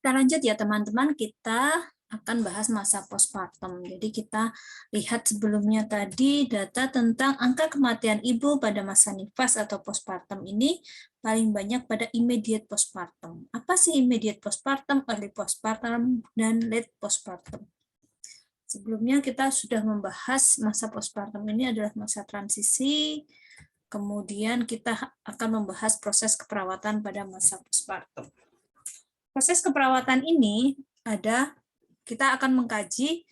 Kita lanjut ya teman-teman, kita akan bahas masa postpartum. Jadi kita lihat sebelumnya tadi data tentang angka kematian ibu pada masa nifas atau postpartum ini paling banyak pada immediate postpartum. Apa sih immediate postpartum, early postpartum, dan late postpartum? Sebelumnya kita sudah membahas masa postpartum ini adalah masa transisi, kemudian kita akan membahas proses keperawatan pada masa postpartum. Proses keperawatan ini kita akan mengkaji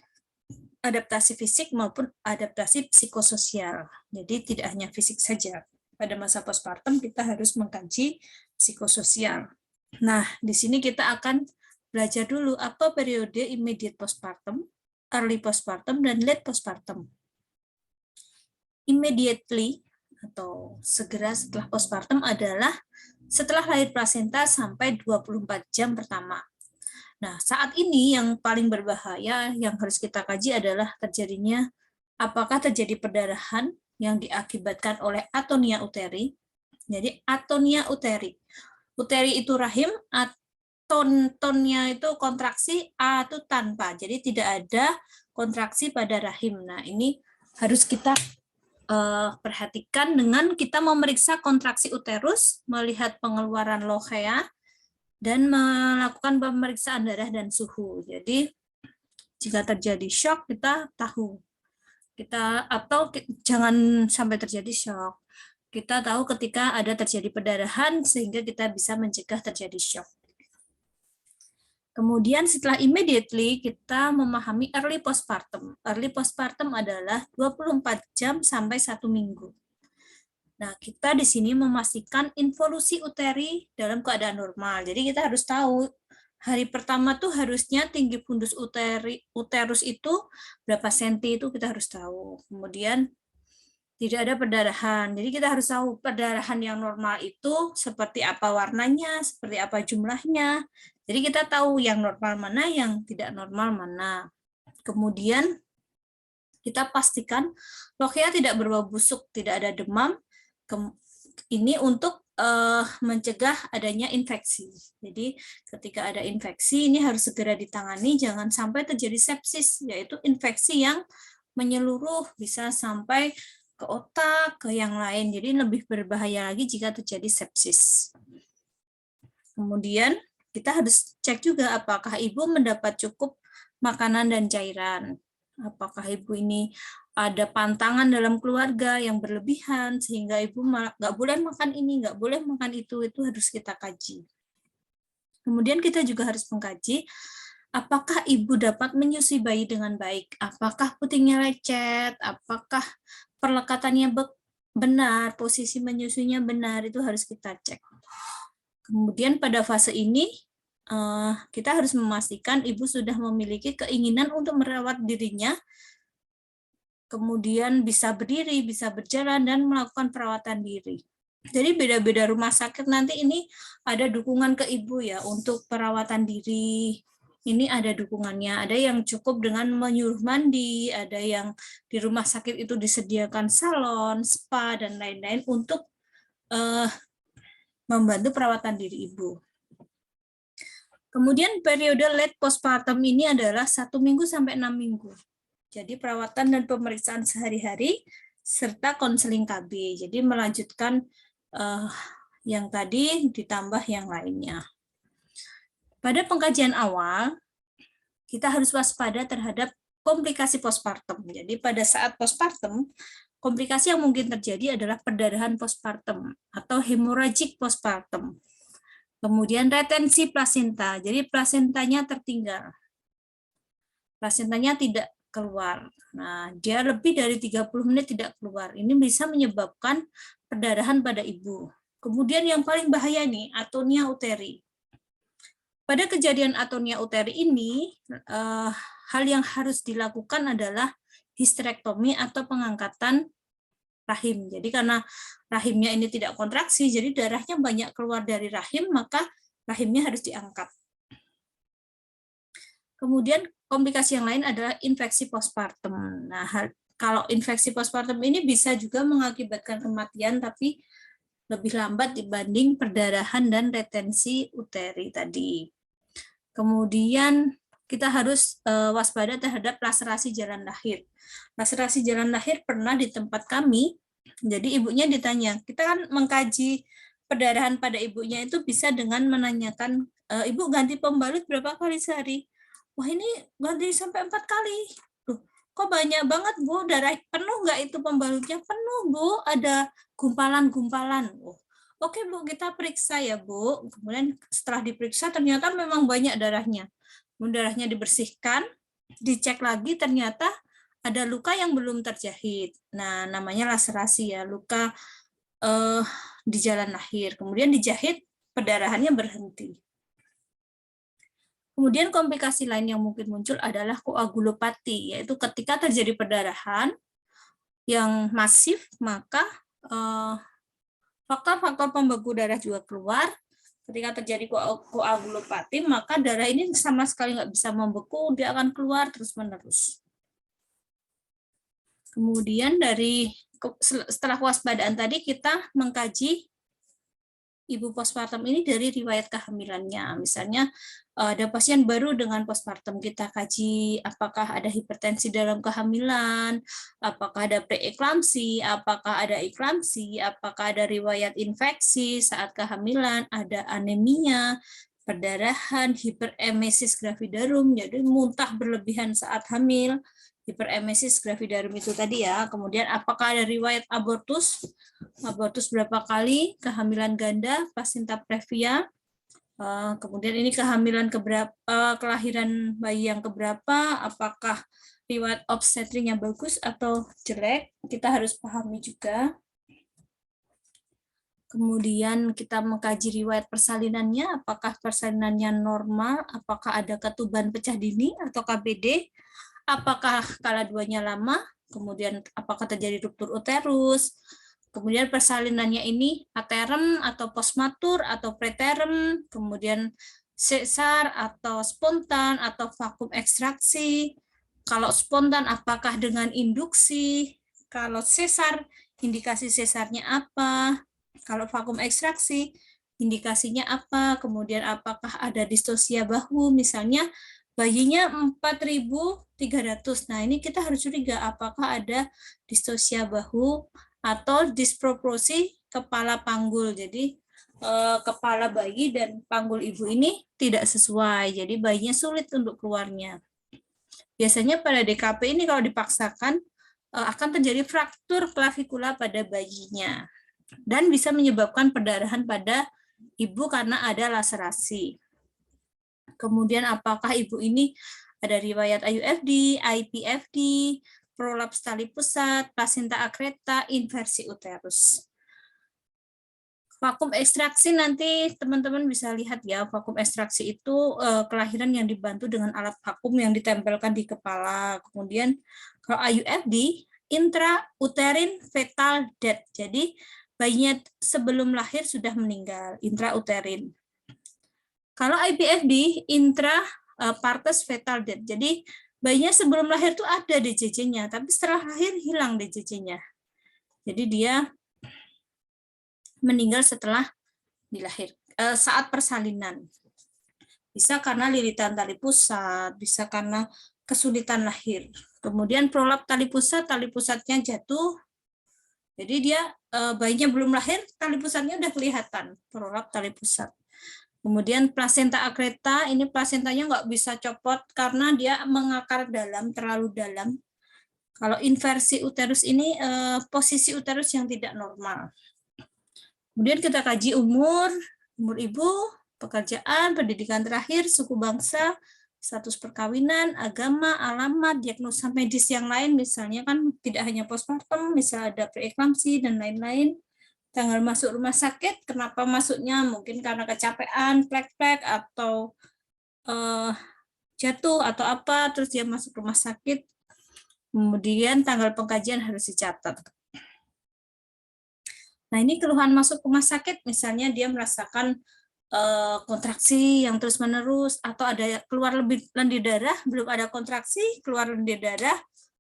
adaptasi fisik maupun adaptasi psikososial. Jadi tidak hanya fisik saja. Pada masa postpartum kita harus mengkaji psikososial. Nah, di sini kita akan belajar dulu apa periode immediate postpartum, early postpartum, dan late postpartum. Immediately atau segera setelah postpartum adalah setelah lahir plasenta sampai 24 jam pertama. Nah, saat ini yang paling berbahaya yang harus kita kaji adalah terjadinya apakah terjadi perdarahan yang diakibatkan oleh atonia uteri. Jadi atonia uteri. Uteri itu rahim, tonnya itu kontraksi, A itu tanpa. Jadi tidak ada kontraksi pada rahim. Nah, ini harus kita perhatikan dengan kita memeriksa kontraksi uterus, melihat pengeluaran lochea, dan melakukan pemeriksaan darah dan suhu. Jadi jika terjadi shock kita tahu. Atau jangan sampai terjadi shock. Kita tahu ketika ada terjadi perdarahan sehingga kita bisa mencegah terjadi shock. Kemudian setelah immediately kita memahami early postpartum. Early postpartum adalah 24 jam sampai 1 minggu. Nah, kita di sini memastikan involusi uteri dalam keadaan normal. Jadi kita harus tahu hari pertama tuh harusnya tinggi fundus uterus itu berapa senti, itu kita harus tahu. Kemudian tidak ada perdarahan. Jadi kita harus tahu perdarahan yang normal itu seperti apa warnanya, seperti apa jumlahnya. Jadi kita tahu yang normal mana, yang tidak normal mana. Kemudian kita pastikan lochea tidak berbau busuk, tidak ada demam. Ini untuk mencegah adanya infeksi. Jadi ketika ada infeksi ini harus segera ditangani, jangan sampai terjadi sepsis, yaitu infeksi yang menyeluruh bisa sampai ke otak, ke yang lain. Jadi lebih berbahaya lagi jika terjadi sepsis. Kemudian kita harus cek juga apakah ibu mendapat cukup makanan dan cairan. Apakah ibu ini ada pantangan dalam keluarga yang berlebihan sehingga ibu nggak boleh makan ini, nggak boleh makan itu harus kita kaji. Kemudian kita juga harus mengkaji apakah ibu dapat menyusui bayi dengan baik, apakah putingnya lecet, apakah perlekatannya benar, posisi menyusuinya benar, itu harus kita cek. Kemudian pada fase ini kita harus memastikan ibu sudah memiliki keinginan untuk merawat dirinya, kemudian bisa berdiri, bisa berjalan, dan melakukan perawatan diri. Jadi beda-beda rumah sakit nanti ini ada dukungan ke ibu ya untuk perawatan diri. Ini ada dukungannya, ada yang cukup dengan menyuruh mandi, ada yang di rumah sakit itu disediakan salon, spa, dan lain-lain untuk membantu perawatan diri ibu. Kemudian periode late postpartum ini adalah 1 minggu sampai 6 minggu. Jadi perawatan dan pemeriksaan sehari-hari serta konseling KB. Jadi melanjutkan yang tadi ditambah yang lainnya. Pada pengkajian awal, kita harus waspada terhadap komplikasi postpartum. Jadi pada saat postpartum, komplikasi yang mungkin terjadi adalah perdarahan postpartum atau hemorrhagic postpartum. Kemudian retensi plasenta, jadi plasentanya tertinggal. Plasentanya tidak keluar. Nah, dia lebih dari 30 menit tidak keluar. Ini bisa menyebabkan perdarahan pada ibu. Kemudian yang paling bahaya nih, atonia uteri. Pada kejadian atonia uteri ini, hal yang harus dilakukan adalah histerektomi atau pengangkatan rahim. Jadi karena rahimnya ini tidak kontraksi, jadi darahnya banyak keluar dari rahim, maka rahimnya harus diangkat. Kemudian komplikasi yang lain adalah infeksi postpartum. Nah, kalau infeksi postpartum ini bisa juga mengakibatkan kematian, tapi lebih lambat dibanding perdarahan dan retensi uteri tadi. Kemudian kita harus waspada terhadap laserasi jalan lahir. Laserasi jalan lahir pernah di tempat kami, jadi ibunya ditanya, kita kan mengkaji perdarahan pada ibunya itu bisa dengan menanyakan, ibu ganti pembalut berapa kali sehari? Wah, ini ganti sampai 4 kali. Loh, kok banyak banget, Bu? Darah penuh nggak itu pembalutnya? Penuh, Bu. Ada gumpalan-gumpalan. Oh, oke, Bu, kita periksa ya, Bu. Kemudian setelah diperiksa ternyata memang banyak darahnya. Darahnya dibersihkan, dicek lagi ternyata ada luka yang belum terjahit. Nah, namanya laserasi ya, luka di jalan lahir. Kemudian dijahit, perdarahannya berhenti. Kemudian komplikasi lain yang mungkin muncul adalah koagulopati, yaitu ketika terjadi perdarahan yang masif, maka faktor-faktor pembeku darah juga keluar. Ketika terjadi koagulopati, maka darah ini sama sekali nggak bisa membeku, dia akan keluar terus-menerus. Kemudian setelah kewaspadaan tadi, kita mengkaji ibu postpartum ini dari riwayat kehamilannya. Misalnya ada pasien baru dengan postpartum, kita kaji apakah ada hipertensi dalam kehamilan, apakah ada preeklamsi, apakah ada eklamsi, apakah ada riwayat infeksi saat kehamilan, ada anemia, perdarahan, hiperemesis gravidarum, jadi muntah berlebihan saat hamil, hiperemesis gravidarum itu tadi ya. Kemudian apakah ada riwayat abortus? Abortus berapa kali? Kehamilan ganda, placenta previa. Kemudian ini kehamilan kelahiran bayi yang keberapa? Apakah riwayat obstetriknya bagus atau jelek? Kita harus pahami juga. Kemudian kita mengkaji riwayat persalinannya, apakah persalinannya normal, apakah ada ketuban pecah dini atau KBD, apakah kala duanya lama, kemudian apakah terjadi ruptur uterus, kemudian persalinannya ini aterem atau postmatur atau preterem, kemudian sesar atau spontan atau vakum ekstraksi, kalau spontan apakah dengan induksi, kalau sesar indikasi sesarnya apa, kalau vakum ekstraksi, indikasinya apa, kemudian apakah ada distosia bahu, misalnya bayinya 4.300. Nah, ini kita harus curiga apakah ada distosia bahu atau disproporsi kepala panggul. Jadi kepala bayi dan panggul ibu ini tidak sesuai. Jadi bayinya sulit untuk keluarnya. Biasanya pada DKP ini kalau dipaksakan akan terjadi fraktur klavikula pada bayinya dan bisa menyebabkan perdarahan pada ibu karena ada laserasi. Kemudian apakah ibu ini ada riwayat IUFD, IPFD, prolaps tali pusat, placenta akreta, inversi uterus. Vakum ekstraksi nanti teman-teman bisa lihat ya, vakum ekstraksi itu kelahiran yang dibantu dengan alat vakum yang ditempelkan di kepala. Kemudian kalau IUFD, intrauterine fetal death. Jadi bayinya sebelum lahir sudah meninggal, intrauterine. Kalau IPFD, intrapartus fetal death. Jadi bayinya sebelum lahir itu ada DJJ-nya, tapi setelah lahir hilang DJJ-nya. Jadi dia meninggal setelah dilahir, saat persalinan. Bisa karena lilitan tali pusat, bisa karena kesulitan lahir. Kemudian prolap tali pusatnya jatuh. Jadi dia bayinya belum lahir, tali pusatnya udah kelihatan, prolap tali pusat. Kemudian plasenta akreta, ini plasentanya nggak bisa copot karena dia mengakar dalam, terlalu dalam. Kalau inversi uterus ini posisi uterus yang tidak normal. Kemudian kita kaji umur ibu, pekerjaan, pendidikan terakhir, suku bangsa, status perkawinan, agama, alamat, diagnosa medis yang lain, misalnya kan tidak hanya postpartum, misalnya ada preeklamsi dan lain-lain. Tanggal masuk rumah sakit, kenapa masuknya? Mungkin karena kecapean, plek-plek, atau jatuh, atau apa, terus dia masuk rumah sakit. Kemudian tanggal pengkajian harus dicatat. Nah, ini keluhan masuk rumah sakit, misalnya dia merasakan kontraksi yang terus-menerus, atau ada keluar lendir darah, belum ada kontraksi, keluar lendir darah,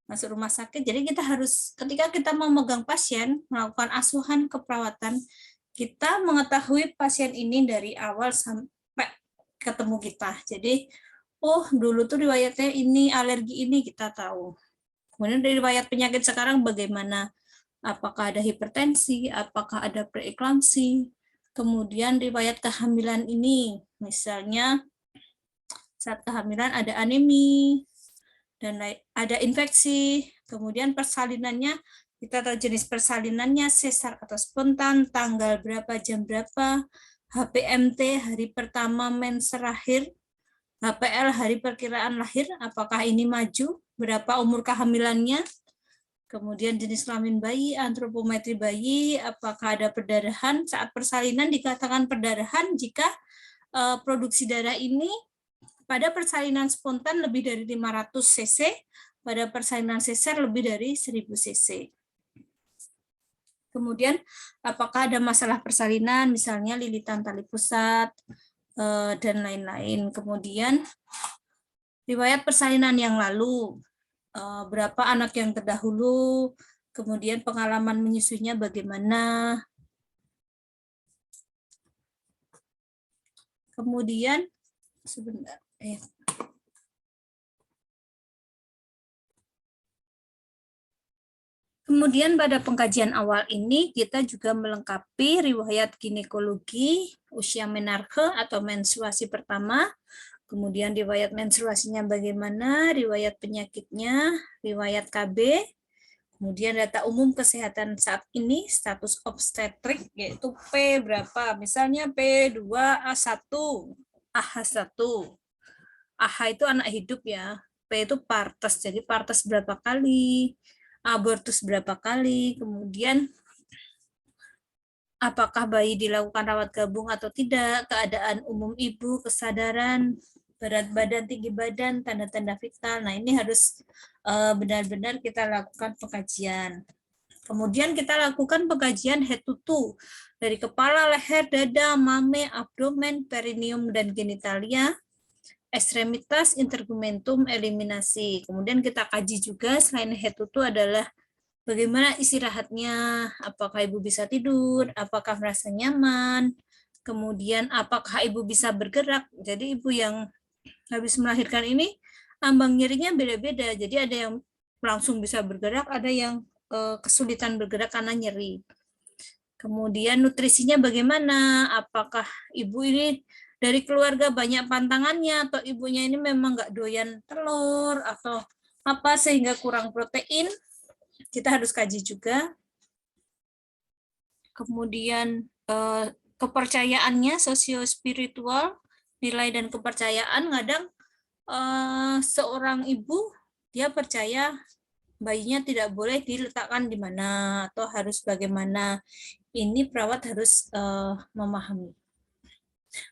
masuk rumah sakit. Jadi kita harus, ketika kita memegang pasien, melakukan asuhan keperawatan, kita mengetahui pasien ini dari awal sampai ketemu kita. Jadi, oh dulu tuh riwayatnya ini, alergi ini kita tahu. Kemudian dari riwayat penyakit sekarang bagaimana? Apakah ada hipertensi, apakah ada preeklamsi, kemudian riwayat kehamilan ini, misalnya saat kehamilan ada anemi, dan ada infeksi, kemudian persalinannya, kita tahu jenis persalinannya, sesar atau spontan, tanggal berapa, jam berapa, HPMT, hari pertama mens terakhir, HPL, hari perkiraan lahir, apakah ini maju, berapa umur kehamilannya, kemudian jenis kelamin bayi, antropometri bayi, apakah ada perdarahan. Saat persalinan dikatakan perdarahan jika produksi darah ini pada persalinan spontan lebih dari 500 cc, pada persalinan sesar lebih dari 1000 cc. Kemudian apakah ada masalah persalinan, misalnya lilitan tali pusat, dan lain-lain. Kemudian riwayat persalinan yang lalu, berapa anak yang terdahulu, kemudian pengalaman menyusuinya bagaimana. Kemudian sebentar. Kemudian pada pengkajian awal ini kita juga melengkapi riwayat ginekologi, usia menarche atau menstruasi pertama, kemudian riwayat menstruasinya bagaimana, riwayat penyakitnya, riwayat KB, kemudian data umum kesehatan saat ini, status obstetrik, yaitu P berapa, misalnya P2A1, AH1. AH itu anak hidup ya, P itu partes, jadi partes berapa kali, abortus berapa kali, kemudian apakah bayi dilakukan rawat gabung atau tidak, keadaan umum ibu, kesadaran, berat badan, tinggi badan, tanda-tanda vital. Nah, ini harus benar-benar kita lakukan pengkajian. Kemudian kita lakukan pengkajian head to toe, dari kepala, leher, dada, mame, abdomen, perineum, dan genitalia, ekstremitas, intergumentum, eliminasi. Kemudian kita kaji juga selain head to toe adalah bagaimana istirahatnya, apakah ibu bisa tidur, apakah merasa nyaman, kemudian apakah ibu bisa bergerak. Jadi ibu yang habis melahirkan ini ambang nyerinya beda-beda. Jadi ada yang langsung bisa bergerak, ada yang kesulitan bergerak karena nyeri. Kemudian nutrisinya bagaimana, apakah ibu ini dari keluarga banyak pantangannya, atau ibunya ini memang nggak doyan telur, atau apa sehingga kurang protein, kita harus kaji juga. Kemudian kepercayaannya, sosio-spiritual, nilai dan kepercayaan, kadang seorang ibu dia percaya bayinya tidak boleh diletakkan di mana atau harus bagaimana. Ini perawat harus memahami.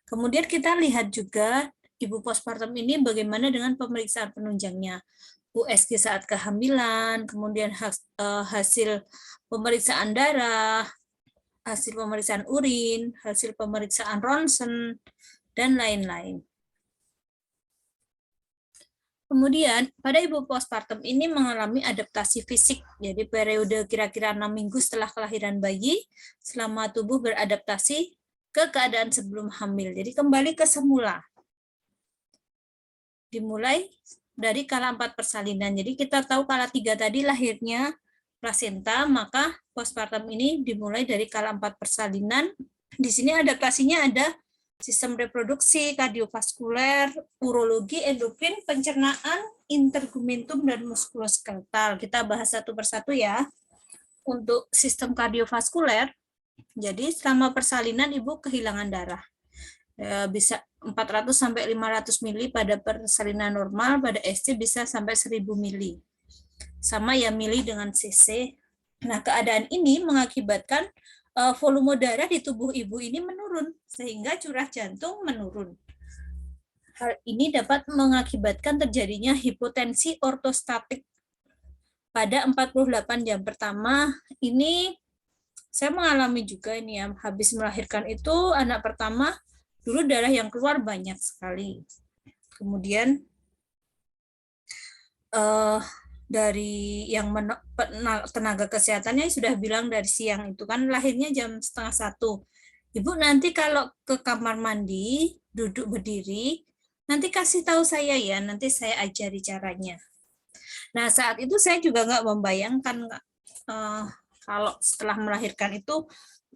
Kemudian kita lihat juga ibu postpartum ini bagaimana dengan pemeriksaan penunjangnya. USG saat kehamilan, kemudian hasil pemeriksaan darah, hasil pemeriksaan urin, hasil pemeriksaan ronsen, dan lain-lain. Kemudian, pada ibu postpartum ini mengalami adaptasi fisik, jadi periode kira-kira 6 minggu setelah kelahiran bayi, selama tubuh beradaptasi ke keadaan sebelum hamil. Jadi kembali ke semula. Dimulai dari kala 4 persalinan. Jadi kita tahu kala 3 tadi lahirnya plasenta, maka postpartum ini dimulai dari kala 4 persalinan. Di sini adaptasinya ada sistem reproduksi, kardiovaskuler, urologi, endokrin, pencernaan, intergumentum, dan muskuloskeletal. Kita bahas satu persatu ya. Untuk sistem kardiovaskuler, jadi selama persalinan ibu kehilangan darah. Bisa 400 sampai 500 mili pada persalinan normal, pada SC bisa sampai 1000 mili. Sama ya mili dengan cc. Nah, keadaan ini mengakibatkan volume darah di tubuh ibu ini menurun, sehingga curah jantung menurun. Hal ini dapat mengakibatkan terjadinya hipotensi ortostatik. Pada 48 jam pertama, ini saya mengalami juga ini ya, habis melahirkan itu anak pertama, dulu darah yang keluar banyak sekali. Kemudian dari yang tenaga kesehatannya sudah bilang dari siang itu kan lahirnya jam 12:30. Ibu nanti kalau ke kamar mandi, duduk berdiri, nanti kasih tahu saya ya, nanti saya ajari caranya. Nah, saat itu saya juga nggak membayangkan kalau setelah melahirkan itu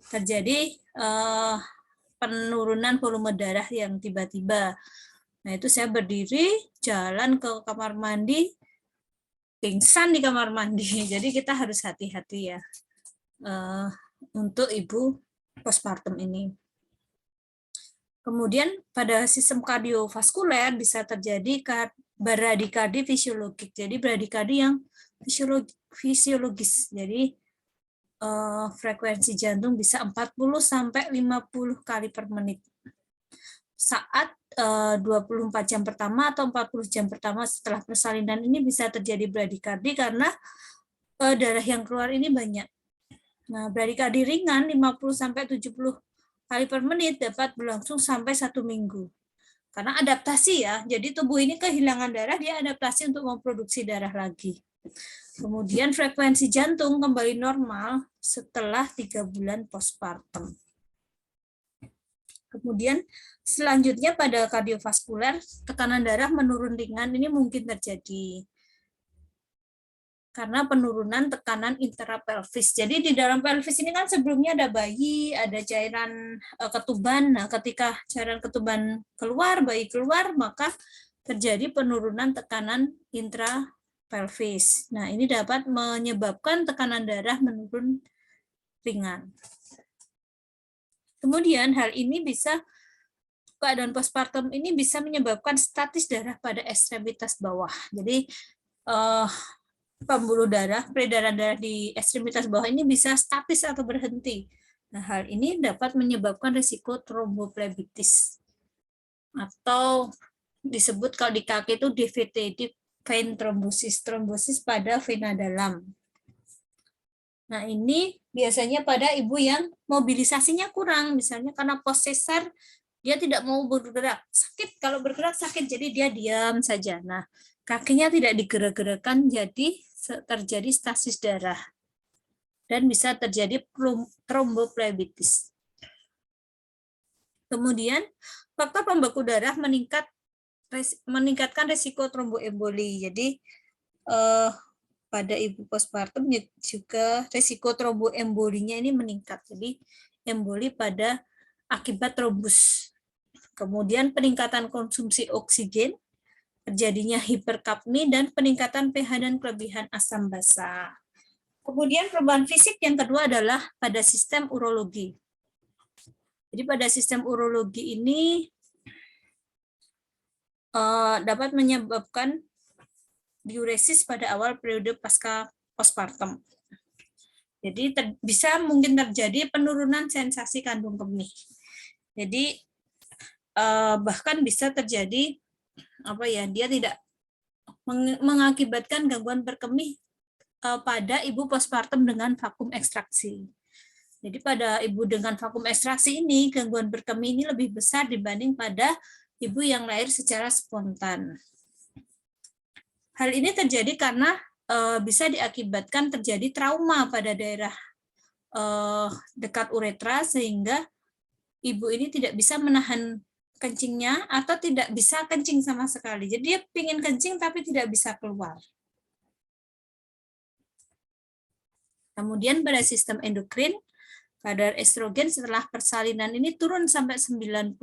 terjadi penurunan volume darah yang tiba-tiba. Nah, itu saya berdiri, jalan ke kamar mandi, pingsan di kamar mandi. Jadi kita harus hati-hati ya untuk ibu postpartum ini. Kemudian pada sistem kardiovaskuler bisa terjadi bradikardi fisiologik. Jadi bradikardi yang fisiologis. Jadi frekuensi jantung bisa 40 sampai 50 kali per menit. Saat 24 jam pertama atau 40 jam pertama setelah persalinan ini bisa terjadi bradikardi karena darah yang keluar ini banyak. Nah, bradikardi ringan 50 sampai 70 kali per menit dapat berlangsung sampai 1 minggu. Karena adaptasi ya, jadi tubuh ini kehilangan darah, dia adaptasi untuk memproduksi darah lagi. Kemudian frekuensi jantung kembali normal setelah 3 bulan postpartum. Kemudian selanjutnya pada kardiovaskuler, tekanan darah menurun ringan ini mungkin terjadi karena penurunan tekanan intrapelvis. Jadi di dalam pelvis ini kan sebelumnya ada bayi, ada cairan ketuban. Nah, ketika cairan ketuban keluar, bayi keluar, maka terjadi penurunan tekanan intrapelvis. Nah, ini dapat menyebabkan tekanan darah menurun ringan. Kemudian hal ini bisa keadaan postpartum ini bisa menyebabkan statis darah pada ekstremitas bawah. Jadi pembuluh darah, peredaran darah di ekstremitas bawah ini bisa statis atau berhenti. Nah, hal ini dapat menyebabkan risiko tromboflebitis atau disebut kalau di kaki itu deviated vein thrombosis, trombosis pada vena dalam. Nah, ini biasanya pada ibu yang mobilisasinya kurang, misalnya karena post sesar dia tidak mau bergerak, sakit, kalau bergerak sakit, jadi dia diam saja. Nah, kakinya tidak digerak-gerakkan, jadi terjadi stasis darah dan bisa terjadi tromboflebitis. Kemudian faktor pembeku darah meningkatkan risiko tromboemboli. Jadi pada ibu postpartum juga risiko tromboembolinya ini meningkat. Jadi emboli pada akibat trombus. Kemudian peningkatan konsumsi oksigen, terjadinya hiperkapni, dan peningkatan pH dan kelebihan asam basa. Kemudian perubahan fisik yang kedua adalah pada sistem urologi. Jadi pada sistem urologi ini dapat menyebabkan diuresis pada awal periode pasca postpartum. Jadi bisa mungkin terjadi penurunan sensasi kandung kemih. Jadi bahkan bisa terjadi dia tidak mengakibatkan gangguan berkemih pada ibu postpartum dengan vakum ekstraksi. Jadi pada ibu dengan vakum ekstraksi ini gangguan berkemih ini lebih besar dibanding pada ibu yang lahir secara spontan. Hal ini terjadi karena bisa diakibatkan terjadi trauma pada daerah dekat uretra sehingga ibu ini tidak bisa menahan kencingnya atau tidak bisa kencing sama sekali. Jadi dia ingin kencing tapi tidak bisa keluar. Kemudian pada sistem endokrin, kadar estrogen setelah persalinan ini turun sampai 90%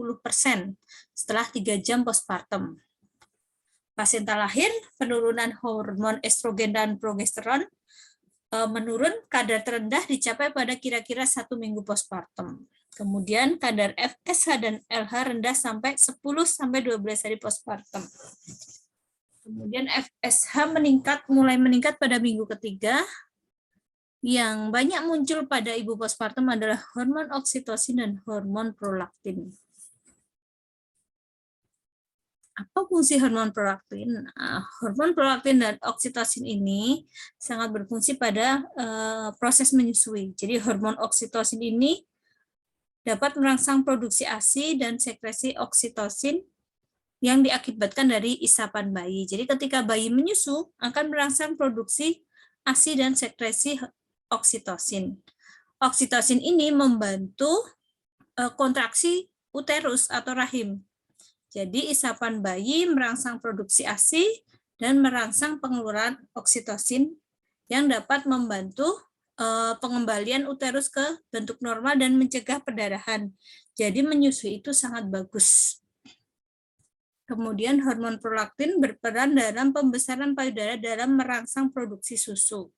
setelah 3 jam postpartum. Pasien lahir, penurunan hormon estrogen dan progesteron menurun, kadar terendah dicapai pada kira-kira 1 minggu postpartum. Kemudian kadar FSH dan LH rendah sampai 10-12 hari postpartum. Kemudian FSH mulai meningkat pada minggu ketiga. Yang banyak muncul pada ibu postpartum adalah hormon oksitosin dan hormon prolaktin. Apa fungsi hormon prolaktin? Hormon prolaktin dan oksitosin ini sangat berfungsi pada proses menyusui. Jadi hormon oksitosin ini dapat merangsang produksi ASI dan sekresi oksitosin yang diakibatkan dari isapan bayi. Jadi ketika bayi menyusu akan merangsang produksi ASI dan sekresi oksitosin. Oksitosin ini membantu kontraksi uterus atau rahim. Jadi isapan bayi merangsang produksi ASI dan merangsang pengeluaran oksitosin yang dapat membantu pengembalian uterus ke bentuk normal dan mencegah perdarahan. Jadi menyusui itu sangat bagus. Kemudian hormon prolaktin berperan dalam pembesaran payudara dalam merangsang produksi susu.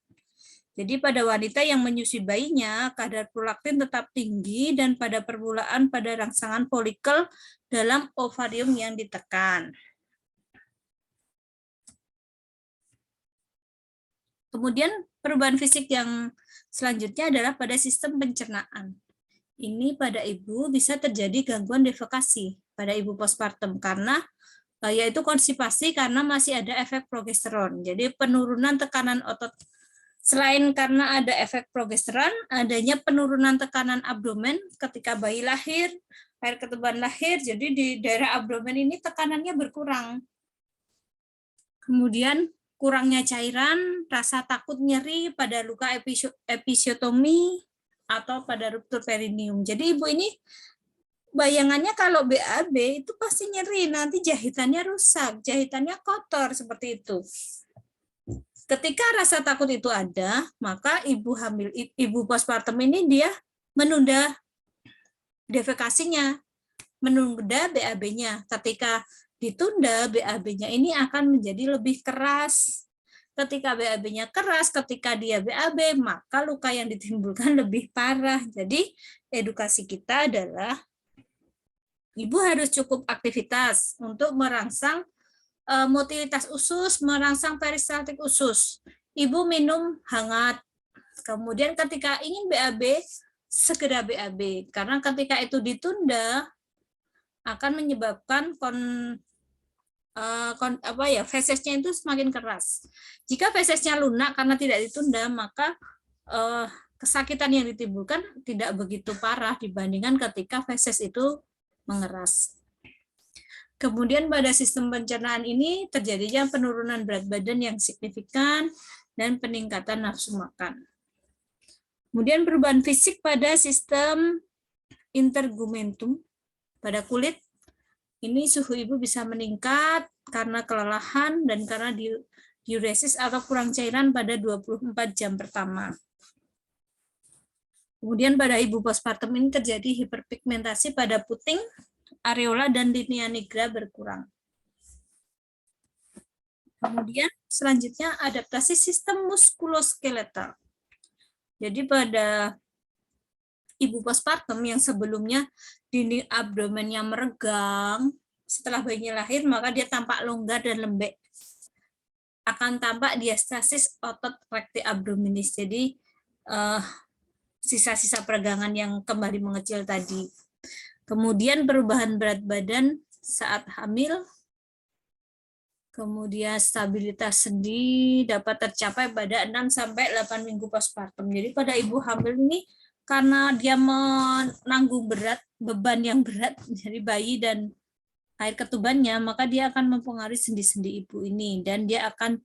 Jadi pada wanita yang menyusui bayinya, kadar prolaktin tetap tinggi dan pada permulaan pada rangsangan folikel dalam ovarium yang ditekan. Kemudian perubahan fisik yang selanjutnya adalah pada sistem pencernaan. Ini pada ibu bisa terjadi gangguan defekasi pada ibu postpartum karena yaitu konstipasi karena masih ada efek progesteron. Jadi penurunan tekanan otot selain karena ada efek progesteron, adanya penurunan tekanan abdomen ketika bayi lahir, air ketuban lahir, jadi di daerah abdomen ini tekanannya berkurang. Kemudian kurangnya cairan, rasa takut nyeri pada luka episiotomi atau pada ruptur perineum. Jadi ibu ini bayangannya kalau BAB itu pasti nyeri, nanti jahitannya rusak, jahitannya kotor seperti itu. Ketika rasa takut itu ada, maka ibu postpartum ini dia menunda defekasinya, menunda BAB-nya. Ketika ditunda, BAB-nya ini akan menjadi lebih keras. Ketika BAB-nya keras, ketika dia BAB, maka luka yang ditimbulkan lebih parah. Jadi edukasi kita adalah ibu harus cukup aktivitas untuk merangsang motilitas usus, merangsang peristaltik usus. Ibu minum hangat. Kemudian ketika ingin BAB, segera BAB. Karena ketika itu ditunda, akan menyebabkan fesesnya itu semakin keras. Jika fesesnya lunak karena tidak ditunda, maka kesakitan yang ditimbulkan tidak begitu parah dibandingkan ketika feses itu mengeras. Kemudian pada sistem pencernaan ini terjadinya penurunan berat badan yang signifikan dan peningkatan nafsu makan. Kemudian perubahan fisik pada sistem intergumentum pada kulit, ini suhu ibu bisa meningkat karena kelelahan dan karena diuresis atau kurang cairan pada 24 jam pertama. Kemudian pada ibu postpartum ini terjadi hiperpigmentasi pada puting, areola, dan linea nigra berkurang. Kemudian selanjutnya adaptasi sistem muskuloskeletal. Jadi pada ibu postpartum yang sebelumnya dinding abdomennya meregang, setelah bayinya lahir maka dia tampak longgar dan lembek. Akan tampak diastasis otot recti abdominis. Jadi sisa-sisa peregangan yang kembali mengecil tadi. Kemudian perubahan berat badan saat hamil, kemudian stabilitas sendi dapat tercapai pada 6-8 minggu postpartum. Jadi pada ibu hamil ini karena dia menanggung beban yang berat dari bayi dan air ketubannya, maka dia akan mempengaruhi sendi-sendi ibu ini dan dia akan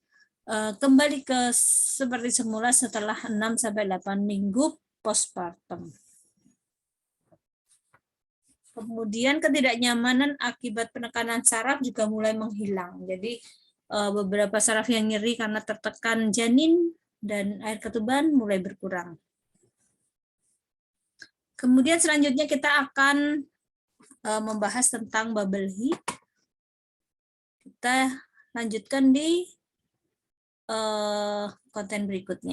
kembali ke seperti semula setelah 6-8 minggu postpartum. Kemudian ketidaknyamanan akibat penekanan saraf juga mulai menghilang. Jadi beberapa saraf yang nyeri karena tertekan janin dan air ketuban mulai berkurang. Kemudian selanjutnya kita akan membahas tentang bubble heat. Kita lanjutkan di konten berikutnya.